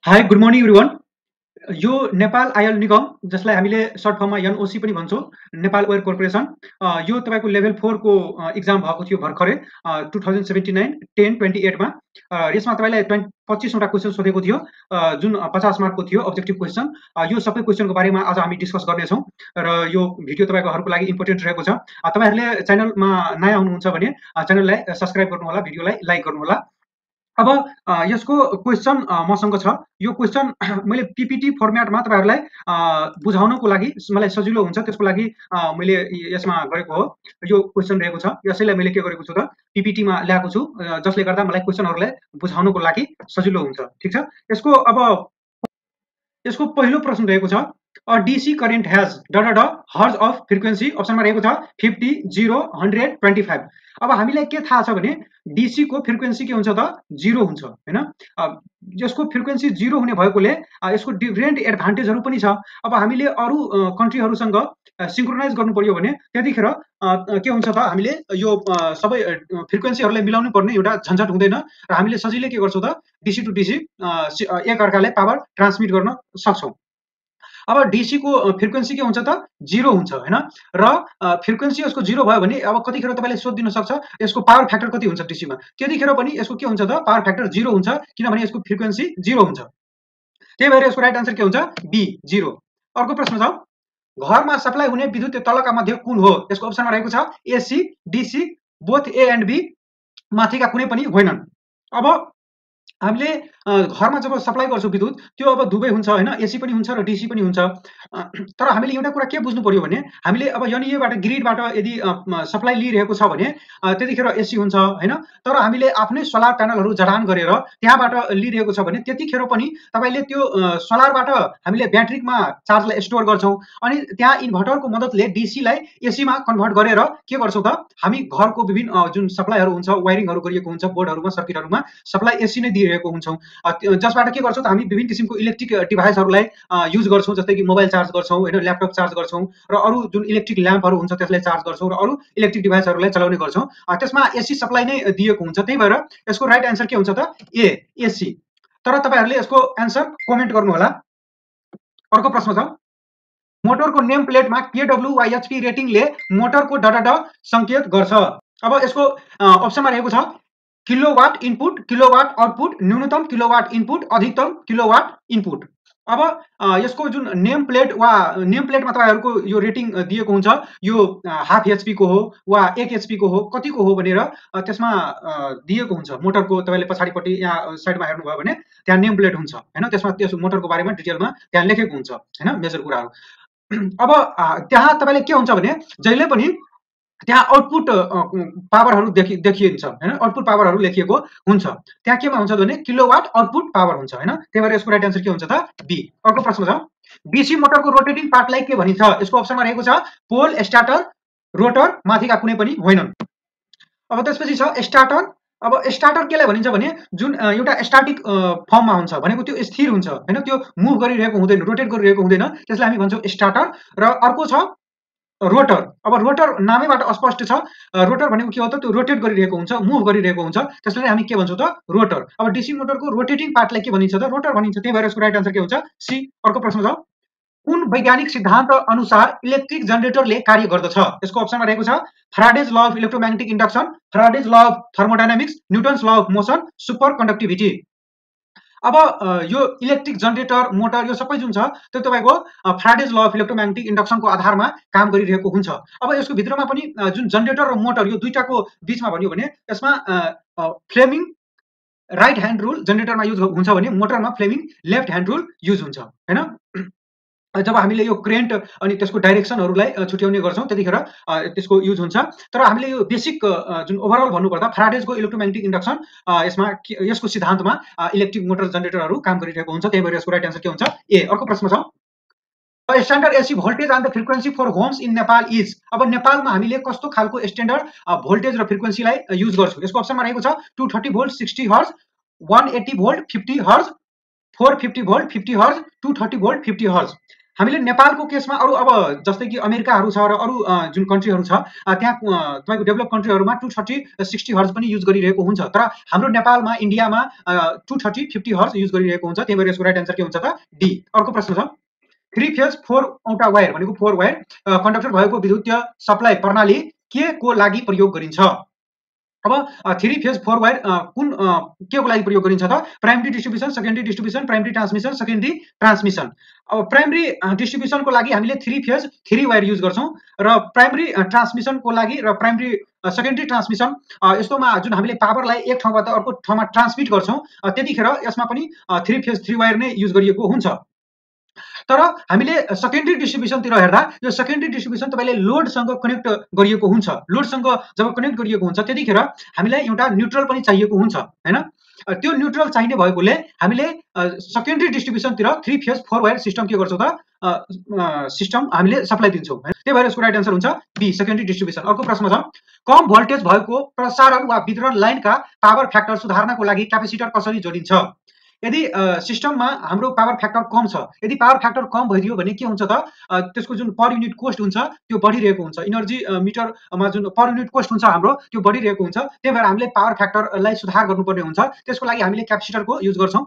High good morning everyone. यो Nepal oil निगम जसलाई हामीले सर्ट फर्ममा एनओसी पनि भन्छौँ, नेपाल ओयल कर्पोरेसन, यो तपाईँको लेभल 4 को इक्जाम भएको थियो भर्खरै 2079 10-28 यसमा तपाईँलाई 25वटा क्वेसन सोधेको थियो, जुन 50 मार्कको थियो अब्जेक्टिभ क्वेसन। यो सबै क्वेसनको बारेमा आज हामी डिस्कस गर्नेछौँ र यो भिडियो तपाईँहरूको लागि इम्पोर्टेन्ट रहेको छ। तपाईँहरूले च्यानलमा नयाँ हुनुहुन्छ भने च्यानललाई सब्सक्राइब गर्नुहोला, भिडियोलाई लाइक गर्नुहोला। अब यसको क्वेसन मसँग छ। यो क्वेसन मैले पीपीटी फर्मेटमा तपाईँहरूलाई बुझाउनको लागि मलाई सजिलो हुन्छ, त्यसको लागि मैले यसमा गरेको हो। यो क्वेसन रहेको छ, यसैलाई मैले के गरेको छु त पीपीटीमा ल्याएको छु, जसले गर्दा मलाई क्वेसनहरूलाई बुझाउनको लागि सजिलो हुन्छ। ठिक छ। यसको पहिलो प्रश्न रहेको छ, अ डीसी करेन्ट हैज ड हर्ज अफ फ्रिक्वेन्सी, अप्सनमा रहेको छ 50, 0, 100, 25। अब हामीलाई के थाहा छ भने डीसी को फ्रिक्वेन्सी के हुन्छ त 0 हुन्छ हैन। यसको फ्रिक्वेन्सी 0 हुने भएकोले यसको डिफरेन्ट एडभान्टेजहरू पनि छ। अब हामीले अरू कन्ट्रीहरूसँग सिंक्रोनाइज गर्नु पर्यो भने त्यतिखेर के हुन्छ त हामीले यो सबै फ्रिक्वेन्सीहरूलाई मिलाउनु पर्ने एउटा झन्झट हुँदैन र हामीले सजिलै के गर्छौँ त डीसी टु डीसी एक अर्कालाई पावर ट्रान्समिट गर्न सक्छौँ। अब डीसी को फ्रिक्वेन्सी के हुन्छ त 0 हुन्छ हैन। र फ्रिक्वेन्सी यसको 0 भयो भने अब कतिखेर तपाईले सोधिदिन सक्छ यसको पावर फ्याक्टर कति हुन्छ डीसी मा, त्यतिखेर पनि यसको के हुन्छ त पावर फ्याक्टर 0 हुन्छ, किनभने यसको फ्रिक्वेन्सी 0 हुन्छ। त्यही भएर यसको राइट आन्सर के हुन्छ बी 0। अर्को प्रश्न छ, घरमा सप्लाई हुने विद्युत तलका मध्ये कुन हो? यसको अप्सनमा रहेको छ AC, DC, both A and B, माथिका कुनै पनि होइनन्। अब हामीले घरमा जब सप्लाई गर्छौँ विद्युत, त्यो अब दुवै हुन्छ हैन, एसी पनि हुन्छ र डीसी पनि हुन्छ। तर हामीले एउटा कुरा के बुझ्नु पर्यो भने हामीले अब यहाँबाट ग्रिडबाट यदि सप्लाई लिइरहेको छ भने त्यतिखेर एसी हुन्छ हैन। तर हामीले आफ्नै सोलर प्यानलहरू जडान गरेर त्यहाँबाट लिइरहेको छ भने त्यतिखेर पनि तपाईले त्यो सोलरबाट हामीले ब्याट्रीमा चार्जलाई स्टोर गर्छौँ, अनि त्यहाँ इन्भर्टरको मद्दतले डीसी लाई एसी मा कन्भर्ट गरेर के गर्छौँ त हामी घरको विभिन्न जुन सप्लाईहरू हुन्छ, वायरिङहरू गरिएको हुन्छ, बोर्डहरूमा सर्किटहरूमा सप्लाई एसी नै दिइरहेको हुन्छौँ, जसबाट के गर्छौँ त हामी विभिन्न किसिमको इलेक्ट्रिक डिभाइसहरूलाई युज गर्छौँ, जस्तै कि मोबाइल चार्ज गर्छौँ हैन, ल्यापटप चार्ज गर्छौँ र अरू जुन इलेक्ट्रिक ल्याम्पहरू हुन्छ त्यसलाई चार्ज गर्छौँ र अरू इलेक्ट्रिक डिभाइसहरूलाई चलाउने गर्छौँ। त्यसमा एसी सप्लाई नै दिएको हुन्छ। त्यही भएर यसको राइट आन्सर के हुन्छ त ए एसी। तर तपाईहरुले यसको आन्सर कमेन्ट गर्नु होला। अर्को प्रश्न छ, मोटरको नेम प्लेटमा केडब्ल्यू वा एचपी रेटिङले मोटरको ड संकेत गर्छ। अब यसको अप्सनमा रहेको छ किलोवाट इनपुट, किलोवाट आउटपुट, न्यूनतम किलोवाट इनपुट, अधिकतम किलोवाट इनपुट। अब यसको जुन नेम प्लेट वा नेम प्लेटमा तपाईहरुको यो रेटिङ दिएको हुन्छ, यो हाफ एचपी को हो वा 1 एचपी को हो, कतिको हो भनेर त्यसमा दिएको हुन्छ। मोटरको तपाईले पछाडिपट्टि यहाँ साइडमा हेर्नुभयो भने त्यहाँ नेम प्लेट हुन्छ हैन, त्यसमा त्यस मोटरको बारेमा डिटेलमा त्यहाँ लेखेको हुन्छ हैन, मेजर कुराहरू। अब त्यहाँ तपाईले के हुन्छ भने जहिले पनि त्यहाँ आउटपुट पावरहरू देखिन्छ हैन, आउटपुट पावरहरू लेखिएको हुन्छ। त्यहाँ केमा हुन्छ भने किलोवाट आउटपुट पावर हुन्छ हैन। त्यही भएर यसको राइट आन्सर के हुन्छ त बी। अर्को प्रश्न छ, डीसी मोटरको रोटेटिङ पार्टलाई के भनिन्छ? यसको अप्सनमा रहेको छ पोल, स्टार्टर, रोटर, माथिका कुनै पनि होइनन्। अब त्यसपछि छ स्टार्टर। अब स्टार्टर केलाई भनिन्छ भने जुन एउटा स्ट्याटिक फर्ममा हुन्छ भनेको त्यो स्थिर हुन्छ हैन, त्यो मुभ गरिरहेको हुँदैन, रोटेट गरिरहेको हुँदैन, त्यसलाई हामी भन्छौँ स्टार्टर। र अर्को छ रोटर। अब रोटर नामैबाट स्पष्ट छ, रोटर भनेको के हो त त्यो रोटेट गरिरहेको हुन्छ, मुभ गरिरहेको हुन्छ, त्यसलाई हामी के भन्छौँ त रोटर। अब डीसी मोटरको रोटेटिङ पार्टलाई के भनिन्छ त रोटर भनिन्छ। त्यही भएर यसको राइट आन्सर के हुन्छ सी। अर्को प्रश्न छ, कुन वैज्ञानिक सिद्धान्त अनुसार इलेक्ट्रिक जनरेटरले कार्य गर्दछ? यसको अप्सनमा रहेको छ Faraday's law of electromagnetic induction, Faraday's law of thermodynamics, Newton's law of motion, super conductivity. अब यो इलेक्ट्रिक जनरेटर मोटर यो सबै जुन छ त्यो तपाईको फ्याराडेज ल अफ इलेक्ट्रोम्याग्नेटिक इन्डक्सनको आधारमा काम गरिरहेको हुन्छ। अब यसको भित्रमा पनि जुन जनरेटर र मोटर यो दुईटाको बीचमा भन्यो भने यसमा फ्लेमिङ राइट ह्यान्ड रुल जनरेटरमा युज हुन्छ भने मोटरमा फ्लेमिङ लेफ्ट ह्यान्ड रुल युज हुन्छ हैन। जब हामीले यो करेन्ट अनि त्यसको डाइरेक्सनहरूलाई छुट्याउने गर्छौँ त्यतिखेर त्यसको युज हुन्छ। तर हामीले यो बेसिक जुन ओभरअल भन्नुपर्दा फ्याराडेजको इलेक्ट्रोम्याग्नेटिक इन्डक्सन यसमा यसको सिद्धान्तमा इलेक्ट्रिक मोटर जनरेटरहरू काम गरिरहेको हुन्छ। त्यही भएर यसको राइट आन्सर के हुन्छ ए। अर्को प्रश्न छ, standard AC voltage and the frequency for homes in Nepal is. अब नेपालमा हामीले कस्तो खालको स्ट्यान्डर्ड भोल्टेज र फ्रिक्वेन्सीलाई युज गर्छौँ? यसको अप्सनमा रहेको छ 230 volt 60 hertz, 180 volt 50 hertz, 450 volt 50 hertz, 230 volt 50 hertz. हामीले नेपालको केसमा अरू अब जस्तै कि अमेरिकाहरू छ र अरू जुन कन्ट्रीहरू छ त्यहाँ तपाईँको डेभलप कन्ट्रीहरूमा 230-60 हर्ज पनि युज गरिरहेको हुन्छ, तर हाम्रो नेपालमा इन्डियामा 230-50 हर्ज युज गरिरहेको हुन्छ। त्यही भएर यसको राइट एन्सर के हुन्छ त डी। अर्को प्रश्न छ 3 फेज 4वटा वायर भनेको 4 वायर कन्डक्टर भएको विद्युतीय सप्लाई प्रणाली के को लागि प्रयोग गरिन्छ? अब 3 फेज 4 वायर कुन के को लागि प्रयोग गरिन्छ त? Primary distribution, secondary distribution, primary transmission, secondary transmission. अब प्राइमरी डिस्ट्रिब्युसनको लागि हामीले 3 फेज 3 वायर युज गर्छौं र प्राइमरी ट्रान्समिसनको लागि र प्राइमरी सेकेन्डरी ट्रान्समिसन यस्तोमा जुन हामीले पावरलाई एक ठाउँबाट अर्को ठाउँमा ट्रान्समिट गर्छौं त्यतिखेर यसमा पनि 3 फेज 3 वायर नै युज गरिएको हुन्छ। तर हामीले सेकेन्डरी डिस्ट्रिब्युसनतिर हेर्दा यो सेकेन्डरी डिस्ट्रिब्युसन तपाईले लोडसँग कनेक्ट गरिएको हुन्छ। लोडसँग जब कनेक्ट गरिएको हुन्छ त्यतिखेर हामीलाई एउटा न्युट्रल पनि चाहिएको हुन्छ हैन। त्यो न्युट्रल चाहिने भएकोले हामीले सेकेन्डरी डिस्ट्रिब्युसनतिर 3 फेज 4 वायर सिस्टम के गर्छौं त सिस्टम हामीले सप्लाई दिन्छौं। त्यही भएर यसको राइट आन्सर हुन्छ बी सेकेन्डरी डिस्ट्रिब्युसन। अर्को प्रश्न छ कम भोल्टेज भएको प्रसारण वा वितरण लाइनका पावर फ्याक्टर सुधार्नको लागि क्यापेसिटर कसरी जोडिन्छ? यदि सिस्टममा हाम्रो पावर फ्याक्टर कम छ, यदि पावर फ्याक्टर कम भइदियो भने के हुन्छ त त्यसको जुन पर युनिट कोस्ट हुन्छ त्यो बढिरहेको हुन्छ। एनर्जी मिटरमा जुन पर युनिट कोस्ट हुन्छ हाम्रो त्यो बढिरहेको हुन्छ। त्यही भएर हामीले पावर फ्याक्टरलाई सुधार गर्नुपर्ने हुन्छ। त्यसको लागि हामीले क्यापेसिटरको युज गर्छौं।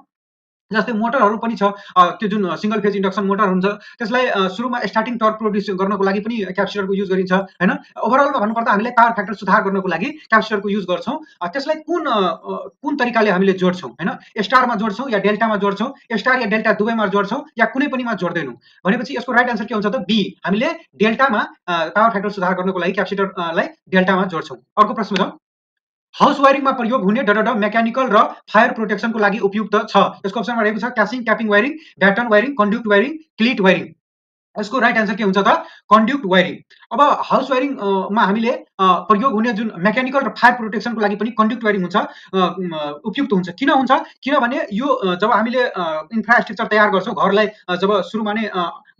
जस्तै मोटरहरू पनि छ त्यो जुन सिंगल फेज इन्डक्सन मोटर हुन्छ त्यसलाई सुरुमा स्टार्टिङ टर्क प्रोड्युस गर्नको लागि पनि क्यापेसिटरको युज गरिन्छ हैन। ओभरअलमा भन्नुपर्दा हामीले पावर फ्याक्टर सुधार गर्नको लागि क्यापेसिटरको युज गर्छौं। त्यसलाई कुन तरिकाले हामीले जोड्छौं हैन? स्टारमा जोड्छौं या डेल्टामा जोड्छौं, स्टार या डेल्टा दुवैमा जोड्छौं या कुनै पनिमा जोड्दैनौं भनेपछि यसको राइट आन्सर के हुन्छ त बी। हामीले डेल्टामा पावर फ्याक्टर सुधार गर्नको लागि क्यापेसिटरलाई डेल्टामा जोड्छौं। अर्को प्रश्न छ हाउस वायरिङमा प्रयोग हुने मेकानिकल र फायर प्रोटेक्सनको लागि उपयुक्त छ। यसको अप्सनमा रहेको छ casing capping wiring, batten wiring, conduit wiring, cleat wiring. यसको राइट आन्सर के हुन्छ त कन्ड्युक्ट वायरिङ। अब हाउस वायरिङ मा हामीले प्रयोग हुने जुन मेकानिकल र फायर प्रोटेक्सनको लागि पनि कन्ड्युक्ट वायरिङ हुन्छ उपयुक्त हुन्छ। किन हुन्छ? किनभने यो जब हामीले इन्फ्रास्ट्रक्चर तयार गर्छौं घरलाई जब सुरुमा नै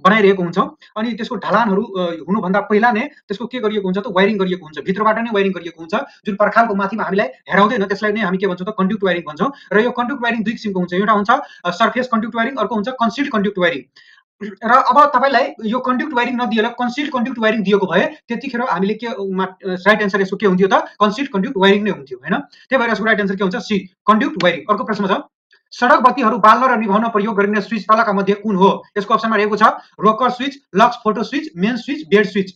बनाइरहेको हुन्छौं अनि त्यसको ढलानहरू हुनुभन्दा पहिला नै त्यसको के गरिएको हुन्छ त वायरिङ गरिएको हुन्छ, भित्रबाट नै वायरिङ गरिएको हुन्छ। जुन पर्खालको माथिमा हामीलाई हेराउँदैन त्यसलाई नै हामी के भन्छौं त कन्ड्युक्ट वायरिङ भन्छौं। र यो कन्ड्युक्ट वायरिङ दुई किसिमको हुन्छ, एउटा हुन्छ सरफेस कन्ड्युक्ट वायरिङ, अर्को हुन्छ कन्सिल्ड कन्ड्युक्ट वायरिङ। र अब तपाईलाई यो कन्ड्युक्ट वायरिङ नदिएर कन्सिल्ड कन्ड्युक्ट वायरिङ दिएको भए त्यतिखेर हामीले के राइट आन्सर यसको के हुन्थ्यो त कन्सिल्ड कन्ड्युक्ट वायरिङ नै हुन्थ्यो हैन। त्यही भएर यसको राइट आन्सर के हुन्छ सी कन्ड्युक्ट वायरिङ। अर्को प्रश्न छ सडक बत्तीहरू बाल्न र निभाउन प्रयोग गरिने स्विच तलका मध्ये कुन हो? यसको अप्सनमा रहेको छ rocker switch, lux photo switch, main switch, bed switch.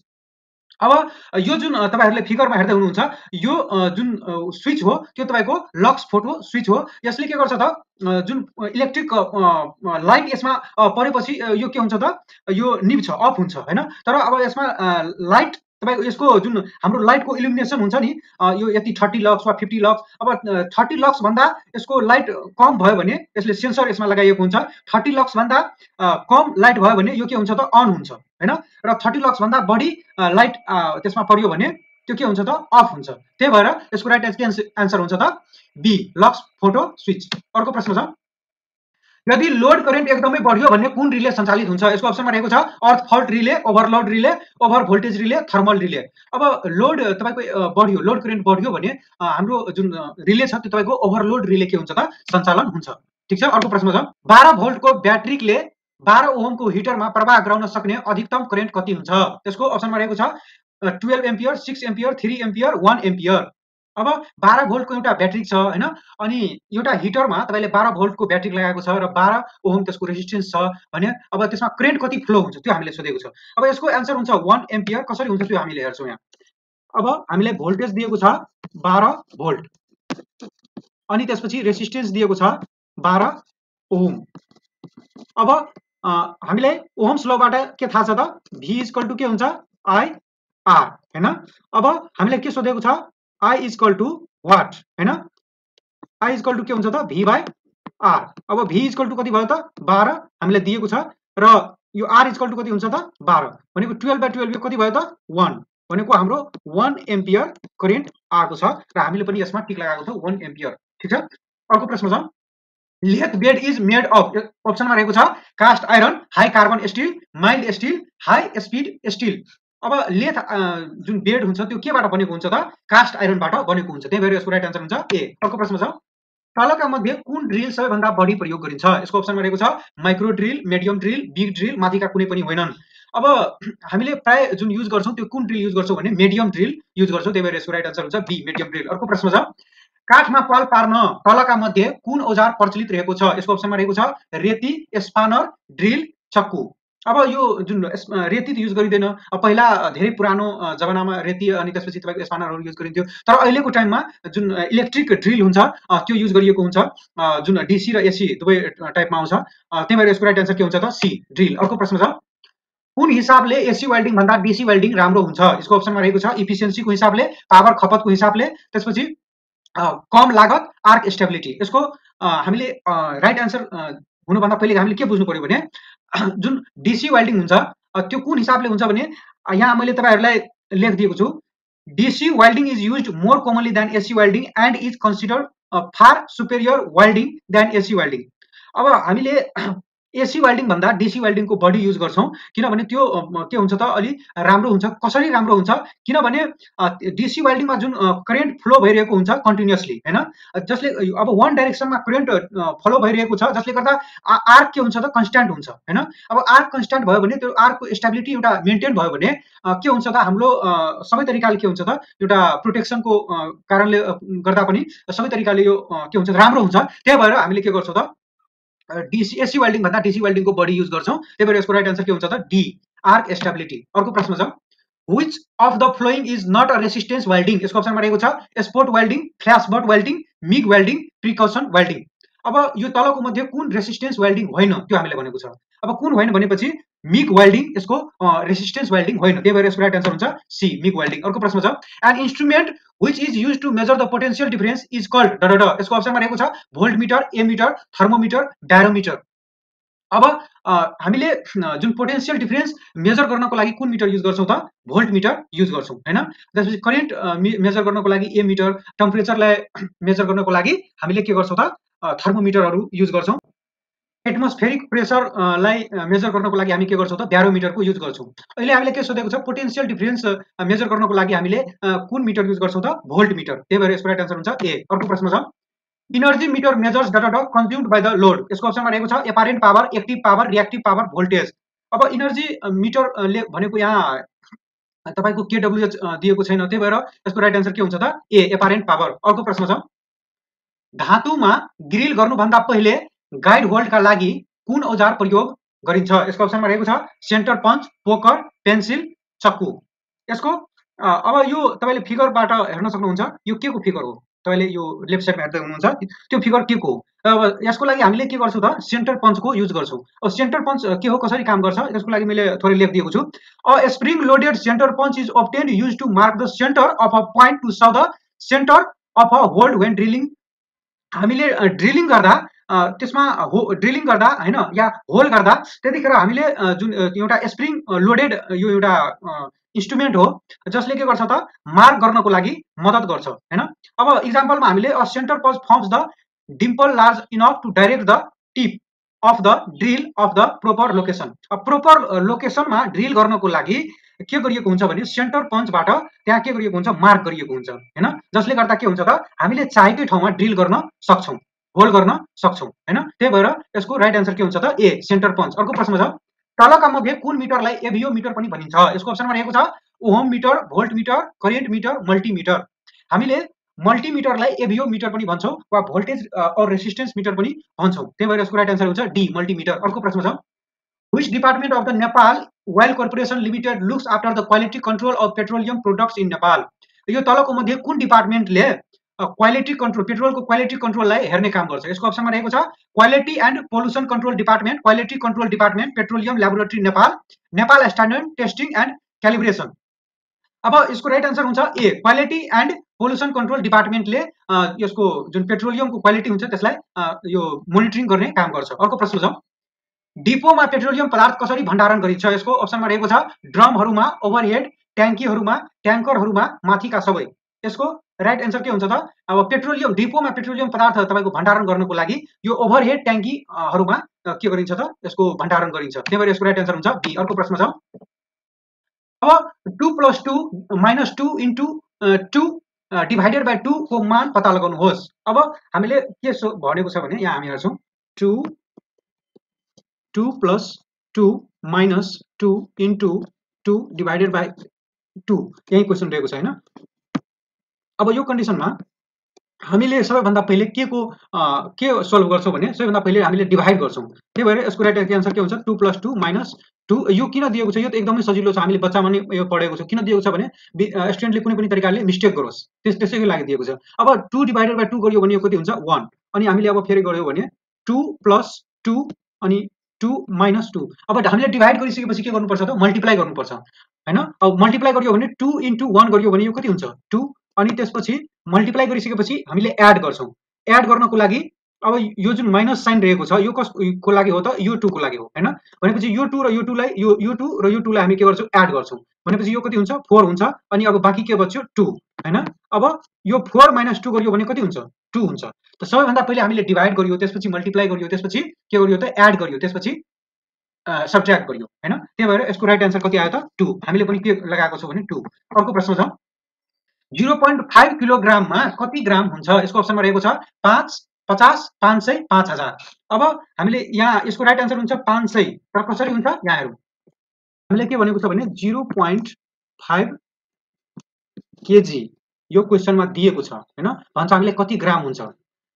अब यो जुन तपाईहरुले फिगरमा हेर्दै हुनुहुन्छ यो जुन स्विच हो त्यो तपाईको लक्स फोटो स्विच हो। यसले के गर्छ त जुन इलेक्ट्रिक लाइट यसमा परेपछि यो के हुन्छ त यो निभ्छ, अफ हुन्छ हैन। तर अब यसमा लाइट तपाईको यसको जुन हाम्रो लाइटको इल्युमिनेसन हुन्छ नि यो यति 30 लक्स वा 50 लक्स। अब 30 लक्स भन्दा यसको लाइट कम भयो भने यसले सेन्सर यसमा लगाइएको हुन्छ। 30 लक्स भन्दा कम लाइट भयो भने यो के हुन्छ त अन हुन्छ हैन। र 30 लक्स भन्दा बढी लाइट त्यसमा पर्यो भने त्यो के हुन्छ त अफ हुन्छ। त्यही भएर यसको राइट आन्सर हुन्छ त बी लक्स फोटो स्विच। अर्को प्रश्न छ यदि लोड करेन्ट एकदमै बढ्यो भने कुन रिले सञ्चालित हुन्छ? यसको अप्सनमा रहेको छ earth fault relay, overload relay, over voltage relay, thermal relay. अब लोड तपाईको बढ्यो, लोड करेन्ट बढ्यो भने हाम्रो जुन रिले छ त्यो तपाईको ओभरलोड रिले के हुन्छ त सञ्चालन हुन्छ। ठीक छ। अर्को प्रश्न छ 12 भोल्टको ब्याट्रीले 12 ओमको हिटरमा प्रवाह गराउन सक्ने अधिकतम करेन्ट कति हुन्छ? यसको अप्सनमा रहेको छ 12 एम्पियर, 6 एम्पियर, 3 एम्पियर, 1 एम्पियर। अब 12 भोल्टको एउटा ब्याट्री छ हैन अनि एउटा हिटरमा तपाईले 12 भोल्टको ब्याट्री लगाएको छ र 12 ओम त्यसको रेजिस्टेन्स छ भने अब त्यसमा करेन्ट कति फ्लो हुन्छ त्यो हामीले सोधेको छ। अब यसको आन्सर हुन्छ 1 एम्पियर। कसरी हुन्छ त्यो हामीले हेर्छौं यहाँ। अब हामीलाई भोल्टेज दिएको छ 12 भोल्ट अनि त्यसपछि रेजिस्टेन्स दिएको छ 12 ओम। अब हामीलाई ओम्स लबाट के थाहा छ त V के हुन्छ I R हैन। अब हामीलाई के सोधेको छ I वाट हैन। I के हुन्छ त V by R। अब V कति भयो त 12 हामीलाई दिएको छ र यो R कति हुन्छ त 12 भनेको 12 by 12 कति भयो त 1 भनेको हाम्रो 1 एम्पियर करेन्ट आएको छ र हामीले पनि यसमा टिक लगाएको छ 1 एम्पियर। ठीक छ। अर्को प्रश्न छ lathe bed is made of अप्सनमा रहेको छ cast iron, high carbon steel, mild steel, high speed steel. अब लेथ जुन बेड हुन्छ त्यो केबाट बनेको हुन्छ त कास्ट आइरनबाट बनेको हुन्छ। त्यही भएर यसको राइट आन्सर हुन्छ ए। अर्को प्रश्न छ तलका मध्ये कुन ड्रिल सबैभन्दा बढी प्रयोग गरिन्छ? यसको अप्सनमा रहेको छ micro drill, medium drill, big drill, माथिका कुनै पनि होइनन्। अब हामीले प्राय जुन युज गर्छौं त्यो कुन ड्रिल युज गर्छौं भने मिडियम ड्रिल युज गर्छौं, त्यही भएर यसको राइट आन्सर हुन्छ बी मिडियम ड्रिल। अर्को प्रश्न छ काठमा पाल पार्न तलका मध्ये कुन औजार प्रचलित रहेको छ? यसको अप्सनमा रहेको छ रेती, स्पानर, ड्रिल, चक्कु। अब यो जुन रेती त युज गरिँदैन, पहिला धेरै पुरानो जमानामा रेती अनि त्यसपछि तपाईको स्पानरहरू युज गरिन्थ्यो, तर अहिलेको टाइममा जुन इलेक्ट्रिक ड्रिल हुन्छ त्यो युज गरिएको हुन्छ, जुन डीसी र एसी दुवै टाइपमा आउँछ, त्यही भएर यसको राइट आन्सर के हुन्छ त सी ड्रिल। अर्को प्रश्न छ कुन हिसाबले एसी वेल्डिङ भन्दा डीसी वेल्डिङ राम्रो हुन्छ? यसको अप्सनमा रहेको छ इफिसियन्सीको हिसाबले, पावर खपतको हिसाबले, त्यसपछि कम लागत, आर्क स्टेबिलिटी। यसको हामीले राइट आन्सर हुनुभन्दा पहिले हामीले के बुझ्नु पर्यो भने जुन डीसी वेल्डिङ हुन्छ त्यो कुन हिसाबले हुन्छ भने यहाँ मैले तपाईहरुलाई लेखिदिएको छु DC welding is used more commonly than AC welding and is considered far superior welding than AC welding. अब हामीले एसी वेल्डिङ भन्दा डीसी वेल्डिङ को बढी युज गर्छौं किनभने त्यो के हुन्छ त अलि राम्रो हुन्छ। कसरी राम्रो हुन्छ किनभने डीसी वेल्डिङमा जुन करेन्ट फ्लो भइरहेको हुन्छ कन्टिन्युअसली हैन, जसले अब वन डाइरेक्सनमा करेन्ट फ्लो भइरहेको छ जसले गर्दा आर्क के हुन्छ त कन्स्ट्यान्ट हुन्छ हैन। अब आर्क कन्स्ट्यान्ट भयो भने त्यो आर्कको स्टेबिलिटी एउटा मेन्टेन भयो भने के हुन्छ त हाम्रो सबै तरिकाले के हुन्छ त एउटा प्रोटेक्सनको कारणले गर्दा पनि सबै तरिकाले यो के हुन्छ राम्रो हुन्छ। त्यही भएर हामीले के गर्छौं त डीसी एसी वेल्डिङ भन्दा डीसी वेल्डिङ को बढी युज गर्छौं। त्यही भएर यसको राइट आन्सर के हुन्छ त डी आर्क स्टेबिलिटी। अर्को प्रश्न छ which of the following is not a resistance welding? यसको अप्सनमा रहेको छ spot welding, flash butt welding, MIG welding, friction welding. अब यो तलको मध्ये कुन रेसिस्टेन्स वेल्डिङ होइन त्यो हामीले भनेको छ। अब कुन होइन भनेपछि मिग वेल्डिङ यसको रेसिस्टेन्स वेल्डिङ होइन, त्यही भएर यसको राइट आन्सर हुन्छ सी मिग वेल्डिङ। अर्को प्रश्न छ an instrument which is used to measure the potential difference is called da. यसको अप्सनमा रहेको छ भोल्टमिटर, एमिटर, थर्मोमिटर, ब्यारोमिटर। अब हामीले जुन पोटेन्शियल डिफरेन्स मेजर गर्नको लागि कुन मिटर युज गर्छौं त भोल्टमिटर युज गर्छौं हैन। त्यसपछि करेन्ट मेजर गर्नको लागि एमिटर, टेम्परेचरलाई मेजर गर्नको लागि हामीले के गर्छौं त थर्मोमिटरहरू युज गर्छौं। एटमोस्फेरिक प्रेसर लाई मेजर गर्नको लागि हामी के गर्छौं त ब्यारोमिटरको युज गर्छौं। अहिले हामीले के सोधेको छ पोटेन्शियल डिफरेन्स मेजर गर्नको लागि हामीले कुन मिटर युज गर्छौं त भोल्टमिटर, त्यही भएर यसको राइट आन्सर हुन्छ ए। अर्को प्रश्न छ energy meter measures data consumed by the load. यसको अप्सनमा रहेको छ apparent power, active power, reactive power, voltage. अब इनर्जी मिटर ले भनेको यहाँ तपाईको केडब्ल्युएच दिएको छैन, त्यही भएर यसको राइट आन्सर के हुन्छ त ए एपारेन्ट पावर। अर्को प्रश्न छ धातुमा ग्रिल गर्नुभन्दा पहिले गाइड होल्डका लागि कुन औजार प्रयोग गरिन्छ? यसको अप्सनमा रहेको छ सेन्टर पञ्च, पोकर, पेन्सिल, चक्कु। यसको अब यो तपाईले फिगरबाट हेर्न सक्नुहुन्छ यो के को फिगर हो, तपाईले यो लेफ्ट साइडमा हेर्दै हुनुहुन्छ त्यो फिगर के को हो। अब यसको लागि हामीले के गर्छौं त सेन्टर पञ्च को युज गर्छौं। अब सेन्टर पञ्च के हो, कसरी काम गर्छ यसको लागि मैले थोरै लेखिदिएको छु। A spring loaded centre punch is often used to mark the centre of a point to serve the centre of a hole when drilling. हामीले ड्रिलिङ गर्दा त्यसमा ड्रिलिङ गर्दा हैन या होल गर्दा त्यतिखेर हामीले जुन एउटा स्प्रिङ लोडेड यो एउटा इन्स्ट्रुमेन्ट हो जसले के गर्छ त मार्क गर्नको लागि मद्दत गर्छ हैन। अब एक्जाम्पलमा हामीले a centre punch forms the dimple large enough to direct the tip of the drill of the proper location. Proper लोकेसनमा ड्रिल गर्नको लागि के गरिएको हुन्छ भने सेन्टर पञ्चबाट त्यहाँ के गरिएको हुन्छ मार्क गरिएको हुन्छ हैन, जसले गर्दा के हुन्छ त हामीले चाहेकै ठाउँमा ड्रिल गर्न सक्छौं, होल गर्न सक्छौं हैन। त्यही भएर यसको राइट आन्सर के हुन्छ त ए सेन्टर पञ्च। अर्को प्रश्न छ तलका मध्ये कुन मिटरलाई एभियो मिटर पनि भनिन्छ? यसको अप्सनमा रहेको छ ohm meter, volt meter, current meter, multimeter. हामीले मल्टिमिटरलाई एभियो मिटर पनि भन्छौं वा भोल्टेज और रेसिस्टेन्स मिटर पनि भन्छौं, त्यही भएर यसको राइट आन्सर हुन्छ डी मल्टिमिटर। अर्को प्रश्न छ Which department of the Nepal Oil Corporation Limited looks after the quality control of petroleum products in Nepal? यो तलको मध्ये कुन डिपार्टमेन्टले क्वालिटी कन्ट्रोल पेट्रोलको क्वालिटी कन्ट्रोललाई हेर्ने काम गर्छ? यसको अप्सनमा रहेको छ quality and pollution control department, quality control department, petroleum laboratory Nepal, Nepal standard testing and calibration. अब यसको राइट आन्सर हुन्छ ए क्वालिटी एन्ड पोल्युसन कन्ट्रोल डिपार्टमेन्टले यसको जुन पेट्रोलियमको क्वालिटी हुन्छ त्यसलाई यो मोनिटरिङ गर्ने काम गर्छ। अर्को प्रश्न छ डिपोमा पेट्रोलियम पदार्थ कसरी भण्डारण गरिन्छ? यसको अप्सनमा रहेको छ ड्रमहरुमा, ओभरहेड ट्याङ्कीहरुमा, ट्याङ्करहरुमा, माथिका सबै। यसको राइट आन्सर के हुन्छ त अब पेट्रोलियम डिपोमा पेट्रोलियम पदार्थ तपाईको भण्डारण गर्नको लागि यो ओभरहेड ट्याङ्कीहरुमा के गरिन्छ त यसको भण्डारण गरिन्छ, त्यही भएर यसको राइट आन्सर हुन्छ बी। अर्को प्रश्न छ अब 2 + 2 - 2 * 2 डिभाइडेड बाई 2 को मान पत्ता लगाउनुहोस्। अब हामीले के भनेको छ भने यहाँ हामी हेर्छौँ 2 plus 2 minus 2 into 2 divided by 2 यही क्वेसन रहेको छ हैन। अब यो कन्डिसनमा हामीले सबैभन्दा पहिले के सल्भ गर्छौँ भने सबैभन्दा पहिले हामीले डिभाइड गर्छौँ। त्यही भएर यसको राइट आन्सर के हुन्छ 2 प्लस 2 माइनस 2। यो किन दिएको छ यो त एकदमै सजिलो छ, हामीले बच्चामा नि यो पढेको छ। किन दिएको छ भने स्टुडेन्टले कुनै पनि तरिकाले मिस्टेक गरोस् त्यसैको लागि दिएको छ। अब 2 डिभाइडेड बाई 2 गरियो भने यो कति हुन्छ 1। अनि हामीले अब फेरि गर्यो भने 2 प्लस 2 अनि 2 माइनस 2। अब हामीले डिभाइड गरिसकेपछि के गर्नुपर्छ त मल्टिप्लाई गर्नुपर्छ हैन। अब मल्टिप्लाई गरियो भने 2 इन्टु 1 गरियो भने यो कति हुन्छ 2। अनि त्यसपछि मल्टिप्लाई गरिसकेपछि हामीले एड गर्छौँ। एड गर्नको लागि अब यो जुन माइनस साइन रहेको छ यो कसको लागि हो त यो 2 को लागि हो हैन। भनेपछि यो 2 र यो 2 लाई यो 2 र यो 2 लाई हामी के गर्छौँ एड गर्छौँ। भनेपछि यो कति हुन्छ 4 हुन्छ। अनि अब बाँकी के बच्यो 2 हैन। अब यो 4 माइनस 2 गरियो भने कति हुन्छ 2 हुन्छ। त सबैभन्दा पहिले हामीले डिभाइड गरियो, त्यसपछि मल्टिप्लाई गरियो, त्यसपछि के गरियो त एड गरियो, त्यसपछि सब्ट्र्याक्ट गरियो हैन। त्यही भएर यसको राइट आन्सर कति आयो त 2। हामीले पनि के लगाएको छौँ भने 2। अर्को प्रश्न छ 0.5 किलोग्राममा कति ग्राम हुन्छ? यसको अप्सनमा रहेको छ 5, 50, 500, 5000। अब हामीले यहाँ यसको राइट आन्सर हुन्छ 500। तर कसरी हुन्छ यहाँ हेरौँ। हामीले के भनेको छ भने 0.5 केजी यो क्वेसनमा दिएको छ हैन। भन्छ हामीले कति ग्राम हुन्छ।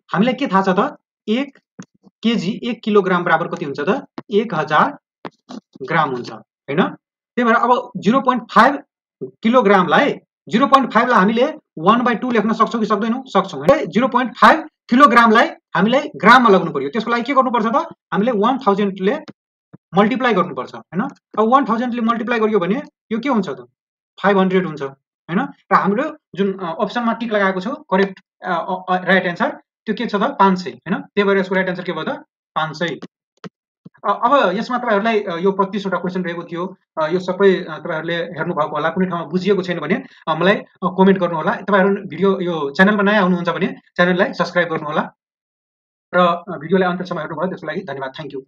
हामीलाई के थाहा छ त 1 केजी 1 किलोग्राम बराबर कति हुन्छ त 1000 ग्राम हुन्छ हैन। त्यही भएर अब 0.5 किलोग्रामलाई 0.5 लाई हामीले 1/2 लेख्न सक्छौँ कि सक्दैनौँ? सक्छौँ। 0.5 किलोग्रामलाई हामीलाई ग्राममा लाग्नु पर्यो। त्यसको लागि के गर्नुपर्छ त हामीले 1000 ले मल्टिप्लाई गर्नुपर्छ हैन। अब 1000 ले मल्टिप्लाई गरियो भने यो के हुन्छ त 500 हुन्छ हैन। र हाम्रो जुन अप्सनमा टिक लगाएको छ करेक्ट राइट आन्सर त्यो के छ त 500 हैन। त्यही भएर यसको राइट आन्सर के भयो त 500। अब यसमा तपाईहरुलाई यो 25 वटा क्वेशन रहेको थियो। यो सबै तपाईहरुले हेर्नु भएको होला। कुनै ठाउँमा बुझिएको छैन भने मलाई कमेन्ट गर्नु होला। तपाईहरु भिडियो यो च्यानलमा नयाँ हुनुहुन्छ भने च्यानललाई सब्स्क्राइब गर्नु होला र भिडियोलाई अन्त्यसम्म हेर्नु भयो त्यसको लागि धन्यवाद। Thank you.